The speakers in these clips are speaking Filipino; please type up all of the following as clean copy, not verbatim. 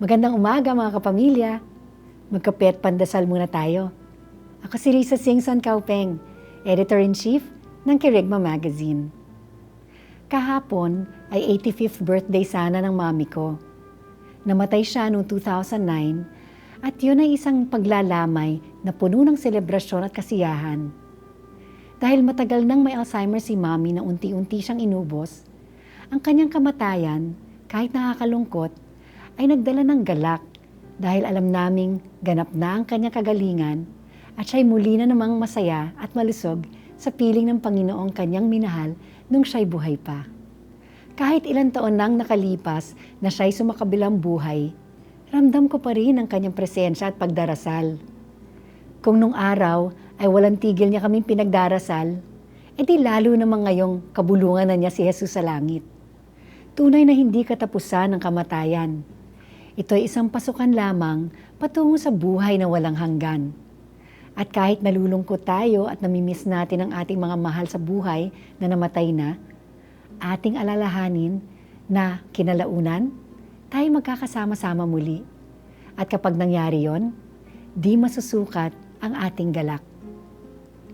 Magandang umaga mga kapamilya. Magkape at pandasal muna tayo. Ako si Risa Singson Kaupeng, Editor-in-Chief ng Kerygma Magazine. Kahapon ay 85th birthday sana ng mami ko. Namatay siya noong 2009 at yun ay isang paglalamay na puno ng selebrasyon at kasiyahan. Dahil matagal nang may Alzheimer si mami na unti-unti siyang inubos, ang kanyang kamatayan, kahit nakakalungkot, ay nagdala ng galak dahil alam naming ganap na ang kanyang kagalingan at siya'y muli na namang masaya at malusog sa piling ng Panginoong kanyang minahal nung siya'y buhay pa. Kahit ilang taon nang nakalipas na siya'y sumakabilang buhay, ramdam ko pa rin ang kanyang presensya at pagdarasal. Kung nung araw ay walang tigil niya kaming pinagdarasal, edi lalo namang ngayong kabulungan na niya si Jesus sa langit. Tunay na hindi katapusan ng kamatayan. Ito ay isang pasukan lamang patungo sa buhay na walang hanggan. At kahit nalulungkot tayo at namimiss natin ang ating mga mahal sa buhay na namatay na, ating alalahanin na kinalaunan, tayo magkakasama-sama muli. At kapag nangyari yon, di masusukat ang ating galak.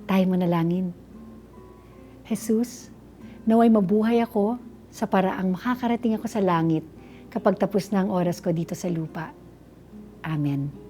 Tayo manalangin. Jesus, naway mabuhay ako sa paraang makakarating ako sa langit kapag tapos na ang oras ko dito sa lupa. Amen.